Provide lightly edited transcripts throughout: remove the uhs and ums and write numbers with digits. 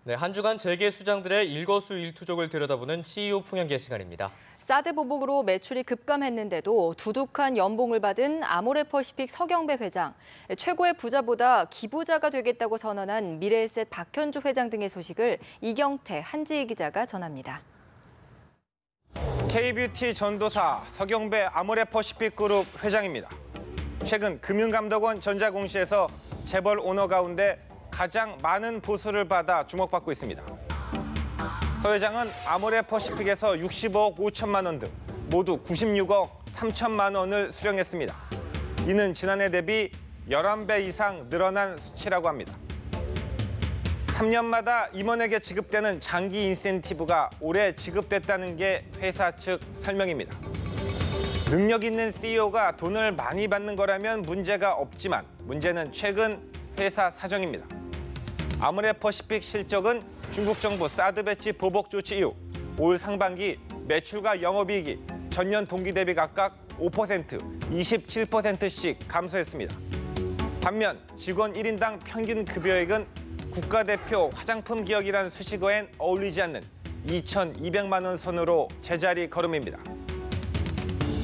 네, 한 주간 재계 수장들의 일거수일투족을 들여다보는 CEO 풍년계 시간입니다. 사드 보복으로 매출이 급감했는데도 두둑한 연봉을 받은 아모레퍼시픽 서경배 회장, 최고의 부자보다 기부자가 되겠다고 선언한 미래에셋 박현주 회장 등의 소식을 이경태 한지희 기자가 전합니다. K뷰티 전도사 서경배 아모레퍼시픽 그룹 회장입니다. 최근 금융감독원 전자공시에서 재벌 오너 가운데 가장 많은 보수를 받아 주목받고 있습니다. 서 회장은 아모레퍼시픽에서 65억 5천만 원 등 모두 96억 3천만 원을 수령했습니다. 이는 지난해 대비 11배 이상 늘어난 수치라고 합니다. 3년마다 임원에게 지급되는 장기 인센티브가 올해 지급됐다는 게 회사 측 설명입니다. 능력 있는 CEO가 돈을 많이 받는 거라면 문제가 없지만 문제는 최근 회사 사정입니다. 아모레퍼시픽 실적은 중국 정부 사드 배치 보복 조치 이후 올 상반기 매출과 영업이익이 전년 동기 대비 각각 5%, 27%씩 감소했습니다. 반면 직원 1인당 평균 급여액은 국가대표 화장품 기업이란 수식어엔 어울리지 않는 2,200만 원 선으로 제자리 걸음입니다.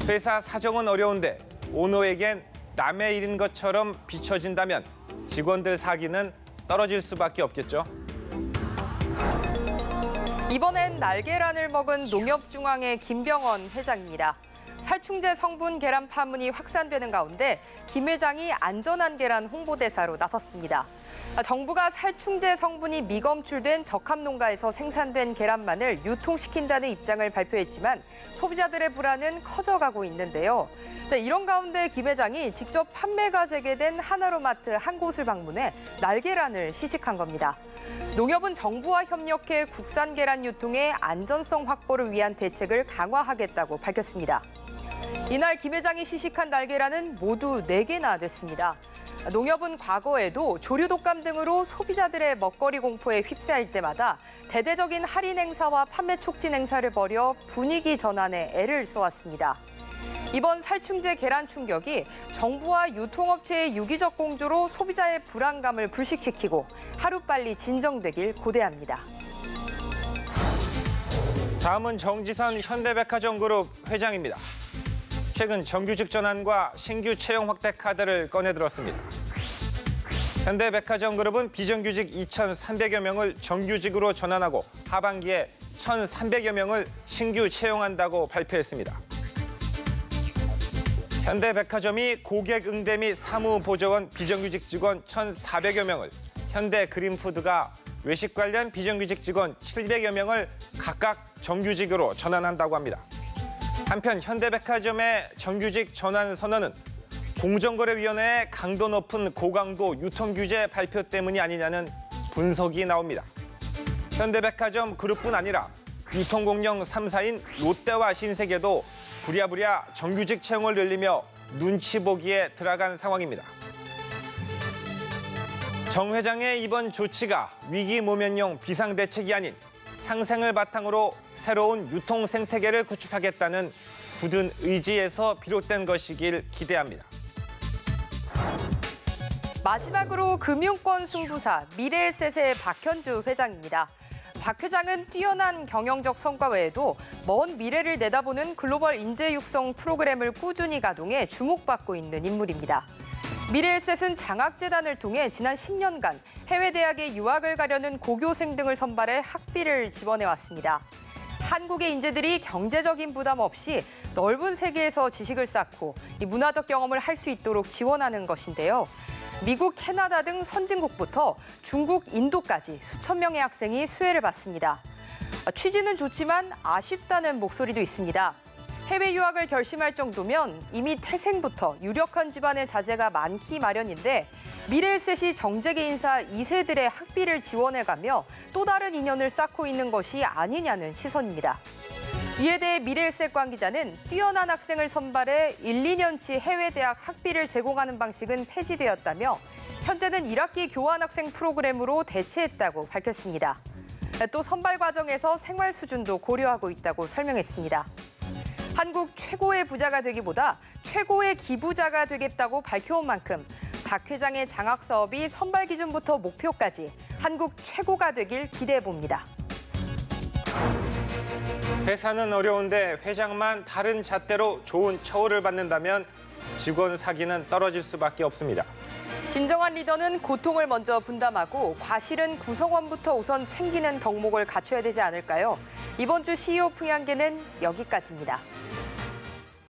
회사 사정은 어려운데 오너에겐 남의 일인 것처럼 비춰진다면 직원들 사기는 떨어질 수밖에 없겠죠. 이번엔 날계란을 먹은 농협중앙회 김병원 회장입니다. 살충제 성분 계란 파문이 확산되는 가운데 김 회장이 안전한 계란 홍보대사로 나섰습니다. 정부가 살충제 성분이 미검출된 적합농가에서 생산된 계란만을 유통시킨다는 입장을 발표했지만 소비자들의 불안은 커져가고 있는데요. 이런 가운데 김 회장이 직접 판매가 재개된 하나로마트 한 곳을 방문해 날계란을 시식한 겁니다. 농협은 정부와 협력해 국산 계란 유통의 안전성 확보를 위한 대책을 강화하겠다고 밝혔습니다. 이날 김 회장이 시식한 날계란은 모두 4개나 됐습니다. 농협은 과거에도 조류 독감 등으로 소비자들의 먹거리 공포에 휩싸일 때마다 대대적인 할인 행사와 판매 촉진 행사를 벌여 분위기 전환에 애를 써왔습니다. 이번 살충제 계란 충격이 정부와 유통업체의 유기적 공조로 소비자의 불안감을 불식시키고 하루빨리 진정되길 고대합니다. 다음은 정지선 현대백화점그룹 회장입니다. 최근 정규직 전환과 신규 채용 확대 카드를 꺼내들었습니다. 현대백화점그룹은 비정규직 2,300여 명을 정규직으로 전환하고 하반기에 1,300여 명을 신규 채용한다고 발표했습니다. 현대백화점이 고객 응대 및 사무 보조원 비정규직 직원 1,400여 명을, 현대그린푸드가 외식 관련 비정규직 직원 700여 명을 각각 정규직으로 전환한다고 합니다. 한편 현대백화점의 정규직 전환 선언은 공정거래위원회의 강도 높은 고강도 유통규제 발표 때문이 아니냐는 분석이 나옵니다. 현대백화점 그룹뿐 아니라 유통공룡 3사인 롯데와 신세계도 부랴부랴 정규직 채용을 늘리며 눈치 보기에 들어간 상황입니다. 정 회장의 이번 조치가 위기 모면용 비상대책이 아닌 상생을 바탕으로 새로운 유통 생태계를 구축하겠다는 굳은 의지에서 비롯된 것이길 기대합니다. 마지막으로 금융권 승부사 미래에셋의 박현주 회장입니다. 박 회장은 뛰어난 경영적 성과 외에도 먼 미래를 내다보는 글로벌 인재 육성 프로그램을 꾸준히 가동해 주목받고 있는 인물입니다. 미래에셋은 장학재단을 통해 지난 10년간 해외 대학에 유학을 가려는 고교생 등을 선발해 학비를 지원해왔습니다. 한국의 인재들이 경제적인 부담 없이 넓은 세계에서 지식을 쌓고 문화적 경험을 할 수 있도록 지원하는 것인데요. 미국, 캐나다 등 선진국부터 중국, 인도까지 수천 명의 학생이 수혜를 받습니다. 취지는 좋지만 아쉽다는 목소리도 있습니다. 해외 유학을 결심할 정도면 이미 태생부터 유력한 집안의 자제가 많기 마련인데 미래에셋이 정재계 인사 2세들의 학비를 지원해가며 또 다른 인연을 쌓고 있는 것이 아니냐는 시선입니다. 이에 대해 미래에셋 관계자는 뛰어난 학생을 선발해 1, 2년치 해외 대학 학비를 제공하는 방식은 폐지되었다며 현재는 1학기 교환학생 프로그램으로 대체했다고 밝혔습니다. 또 선발 과정에서 생활 수준도 고려하고 있다고 설명했습니다. 한국 최고의 부자가 되기보다 최고의 기부자가 되겠다고 밝혀온 만큼 박 회장의 장학 사업이 선발 기준부터 목표까지 한국 최고가 되길 기대해 봅니다. 회사는 어려운데 회장만 다른 잣대로 좋은 처우를 받는다면 직원 사기는 떨어질 수밖에 없습니다. 진정한 리더는 고통을 먼저 분담하고 과실은 구성원부터 우선 챙기는 덕목을 갖춰야 되지 않을까요? 이번 주 CEO 풍향계는 여기까지입니다.